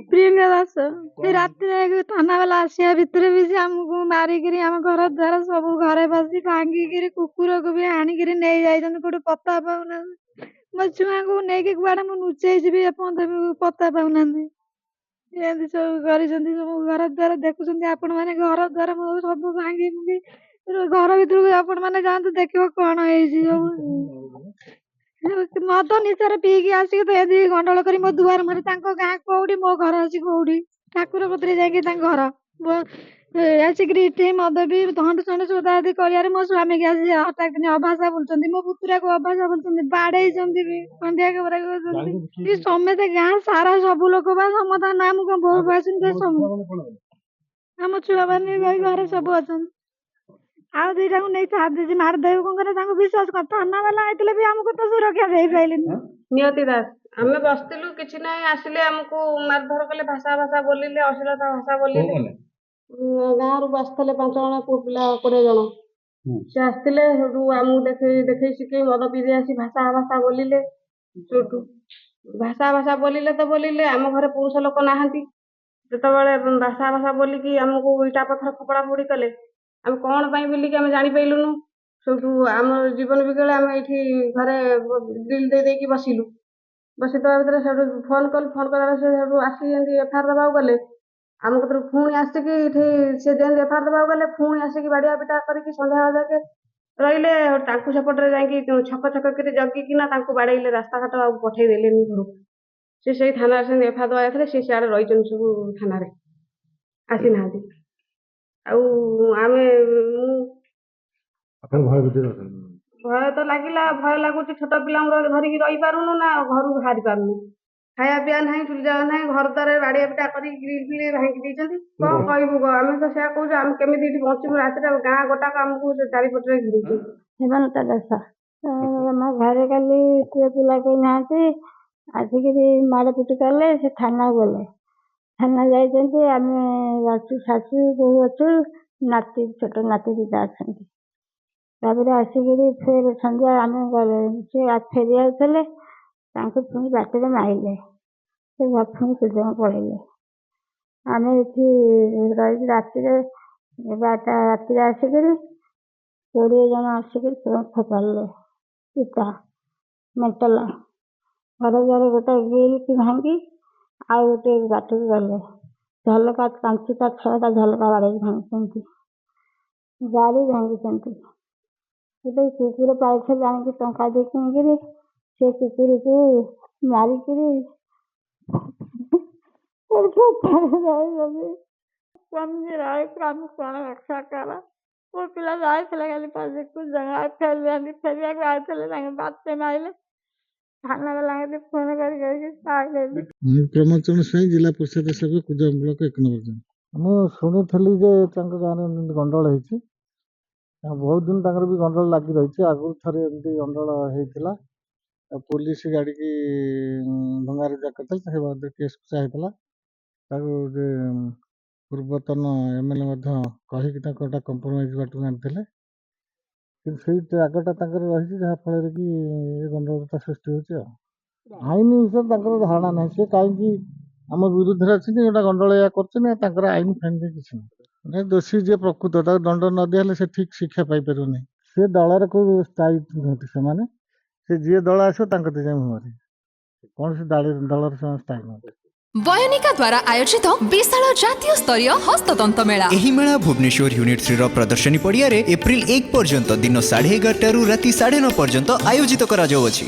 प्रियंका दास रात थाना वाला आसिया भितर भी से आमको मारिकी आम घर द्वार सब घरे बसी भांगिकी कुकुर को भी आनिकी नहीं जाइछन कोटे पता पाऊना मो छुआ को नहीं कुआड़े मुझे लुचेजी पता पाऊना एमती सब कर सब घर द्वार देखुं आपण मैंने घर द्वार सब भांगी भुंगी घर भर आपण मैंने जातु देख कौन मद निशार पीकी आसिक तो ये गंडल कर मो दुआर मारे गाँ कौड़ी मो घर अच्छी कौड़ी ठाकुर कतरे जाकि घर आसिक मद भी धंड चंड सोदादी कर मो स्वामी की आसी हटाक दिन अभाषा बोलते मो पुतुरा को अभाषा बोलते बाड़े खंडिया खबर समते गाँ सारा सब लोक समत नाम कौन बहु आम छुआ मैंने घर सब अच्छा आ दुईटा को नहीं छाड़ी मारदेव कौन विश्वास कर थाना वाला आते भी आमको तो सुरक्षा दे पाइले नियति दास आम बसलु कि ना आसिले आमको मारधर कले भाषा भाषा बोलिले अश्लीलता भाषा बोलिले गाँव रु आसते 5 जन पुओ पिला 20 जन से आसते आमको देखे शिखे मद पी आसी भाषा भाषा बोलिले भाषा भाषा बोलिले तो बोलिले आम घर पुरुष लोक नाहांती जितेबाला भाषा भाषा बोलिकी आमको इटा पत्थर फपड़ा फुड़ी कले आम कौन बोलिकी आम जापलुनु सब आम जीवन विकल आम ये घरे डिल दे बसिलु बसी दवा भर से फोन कल से आसिक एफआईआर दबा गले आम कतर पुणी आसिक सी जमी एफआईआर दबा गले पुणी आसिक बाड़िया पिटा करके सन्ध्या जाके रही सेपटे जा छक छक कर जगिकिना बाड़े रास्ता घाट पठे देले घर से थाना एफआईआर दबा जाते सी सियाड़े रही सब थाना आसी ना भय तो लगिला भय लगुच छोट पिला धरिकी रही पारुनु ना घर बाहरी पारुनु खाया पिया ना चुली जगह ना घर द्वार बाड़िया पिटा कर ग्रिल फिल भांगी कौन कहबू आम तो क्या कौन आम केमी बचू रात गाँ गोटाक आमको चारिपटे घिरी हेमंत दास आम घर कल पुओ पिला कहीं ना आसिक माड़ पिटी कले से थाना गले थाना जाइए आम शाशु बहु अच्छु नाती छोट नाती दीटा अच्छा आसिक फिर सन्ध्या आम गले से फेरी आते पुणी बाटर मारे से पुणी सुजन पड़े आम ये रही रात 12टा राति आसिक 20 जन आसिक फपाड़े इटा मेटल घर द्वार गोटे गिल की भांगी आउ गोटे बाटर गले झलका 5टा 6टा झलका बाड़े भांगी गाड़ी भांगी गोटे कुकुर पाई आनिक टंका दे कि से कुकुर को मारिक स्वामी राय कौन रक्षा करा वो पिला जाए खाली पास कुछ जगह फेरिया आते बात मारे थाना वाला फोन कर प्रमोद चरण साई जिला परिषद सभ्य कुजम ब्लॉक 1 नंबर मैं शुणुली गाँव गंडल हो बहुत दिन भी गंडल लगी रही आगुरी थे एमती गंडल होता पुलिस गाड़ी की भंगार जाकर केस चाहता पूर्वतन एमएलए कहीकि कंप्रोमाइज बाट आनी कि आगटा रही जहाँफल कि गंडलता सृष्टि हो आईन विषय धारणा ना सी कहीं आम विरुद्ध अच्छे गोटा गंडल या कर आईन फाइन किसी ना दोषी जी प्रकृत दंड न दिले से ठीक शिक्षा पाइपर नहीं सी दलर को स्थायी नुहति से जी दल आसो मुहर कौन से दलर स्थायी नुहति बयोनिका द्वारा आयोजित विशाल जातीय स्तरीय हस्ततंत मेला एही मेला भुवनेश्वर यूनिट 3 रो प्रदर्शनी पड़िया रे एप्रिल 1 पर्यंत दिन 11:30 राति 9:30 पर्यंत आयोजित करा जाउछि।